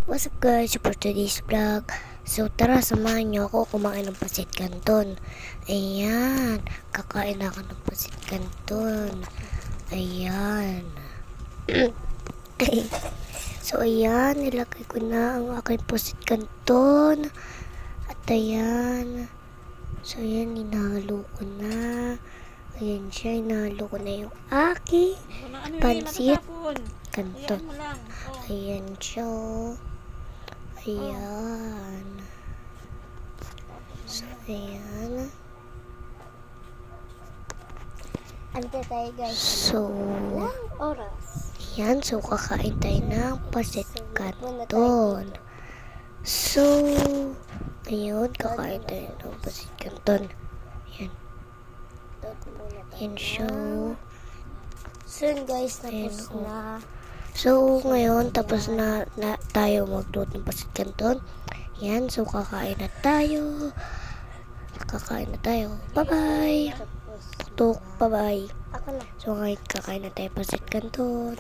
What's up guys, for today's vlog. So tara, samahan niyo ako kumain ng pasit canton. Ayan, kakain ako ng pasit canton. Ayan. So ayan, nilagay ko na ang aking pasit canton. At ayan. So ayan, inahalo ko na. Ayan siya, inahalo ko na yung aking pasit canton. Ayan siya. Ayan. So, ayan. Ante tayo guys. So, Oras. ayan. So, kakain tayo ng pasit canton. So, ayun. Kakain tayo ng pasit canton. Ayan. Ayan siya. Soon guys, tapos Ayan, na. So, ngayon, tapos na tayo magluto ng pasit canton. Yan, so kakain na tayo. Bye-bye. Tuk, bye-bye. Ako na. So, ngayon, kakain na tayo pasit canton.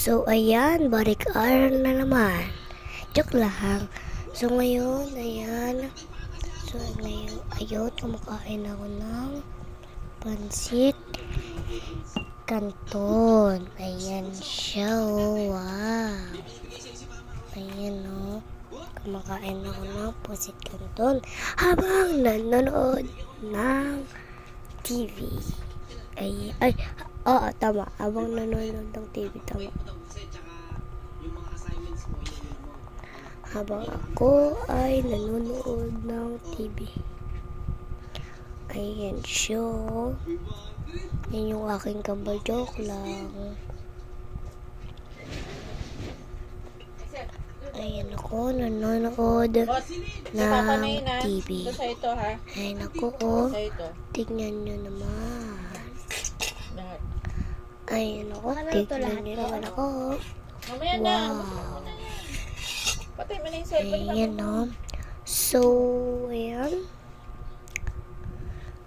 So, ayan, balik araw na naman. Joke lang. So, ngayon, ayan. So, ngayon, ayun, kumakain ako ng pansit canton. Ayan siya, oh, wow. Ayan, oh. Kumakain ako ng pansit canton habang nanonood ng TV. Tama. Habang nanonood ng TV, tama. Habang ako ay nanonood ng TV. Ayan siya. Yan yung aking kambal, joke lang. Ayan ako, nanonood ng TV. Ito sa ito ha. Ayan ako, oh. Sa ito. Tignan nyo naman. Lahat. Ayan ako, Ano ito tignan lahat nyo to? naman ako. Mamaya na. Wow. Patay mo na yung cellphone. Ayan, no. So, ayan.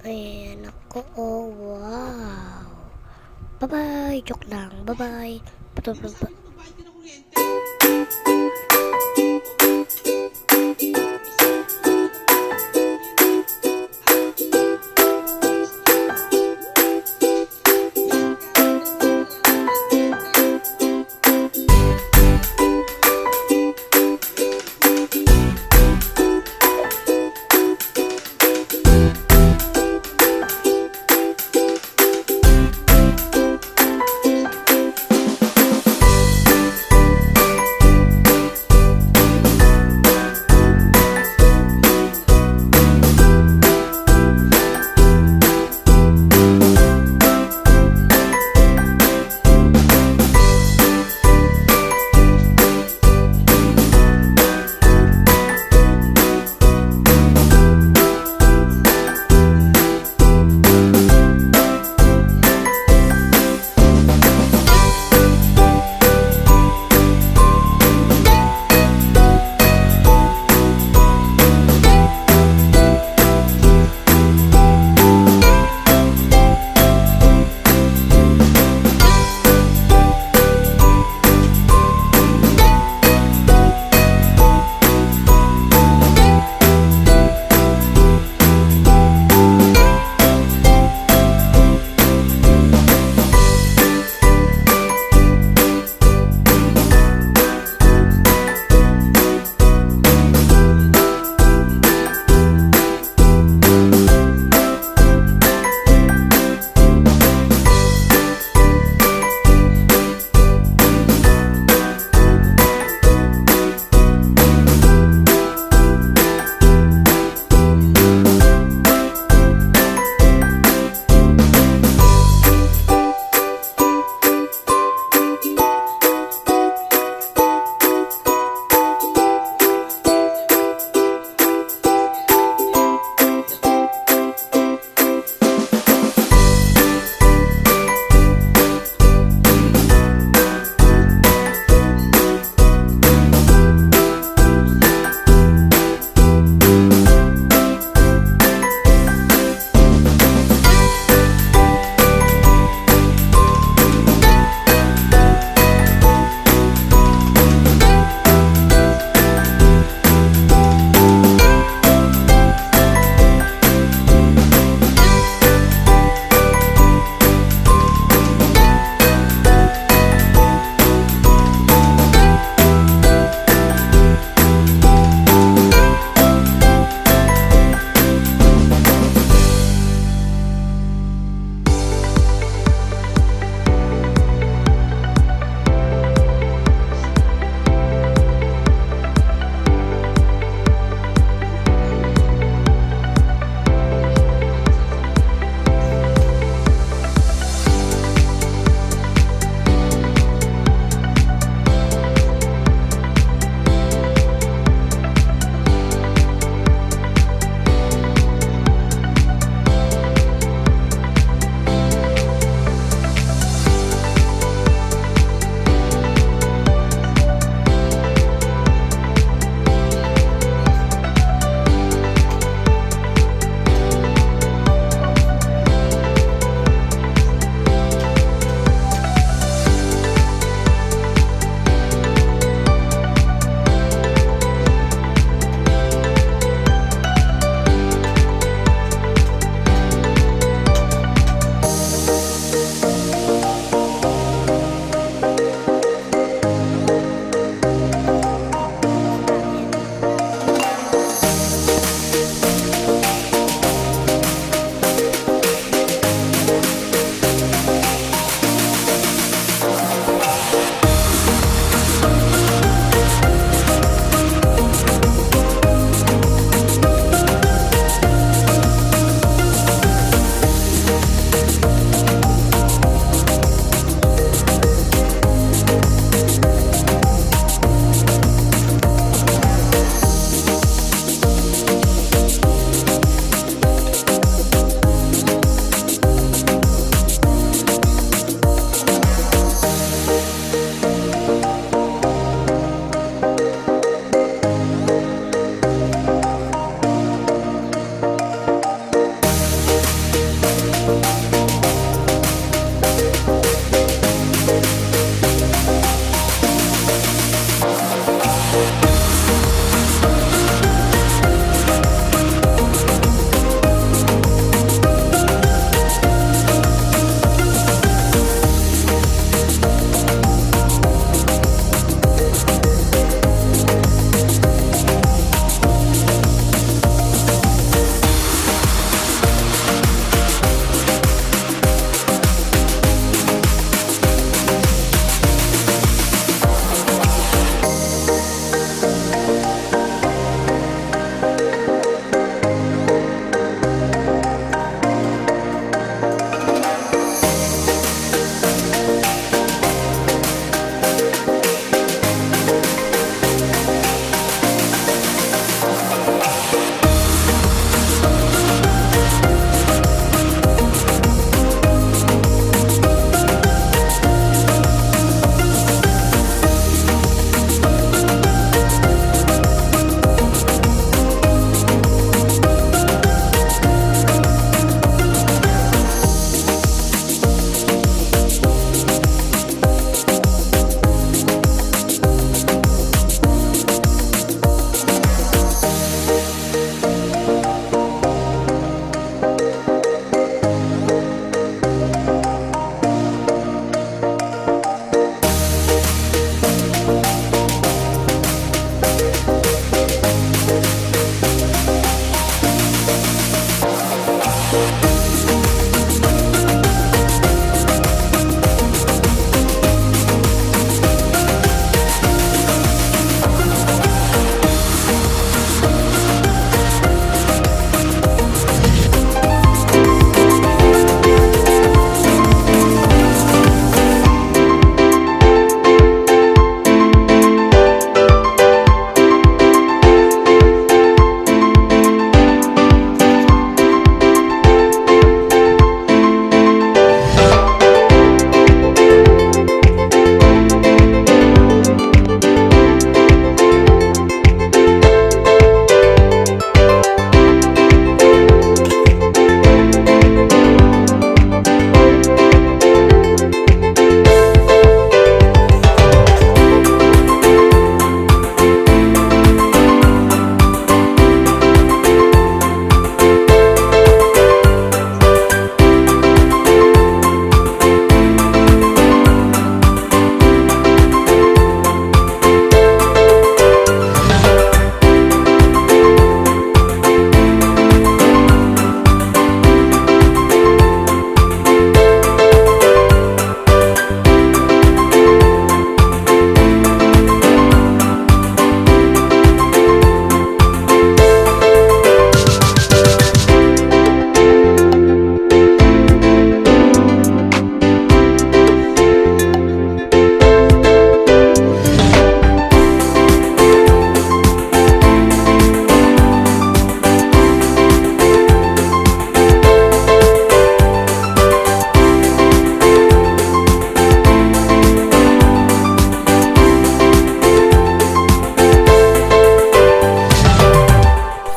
Ayan ako, oh, wow. Bye-bye. Joke lang. Bye-bye.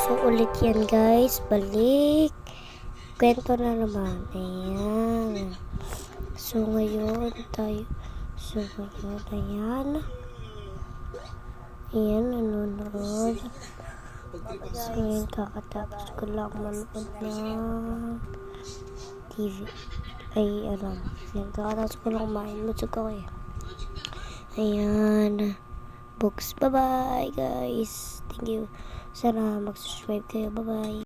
So, ulit yan guys. Balik. Kwento na naman. Ayan. So, ngayon tayo. So, ngayon. Ayan. Ayan, nanonood. So, ngayon kakatapos ko lang manood ng TV. Ay, alam. Ayan, kakatapos ko lang kumain. Busog ako eh. Ayan. Books. Bye-bye guys. Thank you. Sana mag-subscribe kayo. Bye-bye.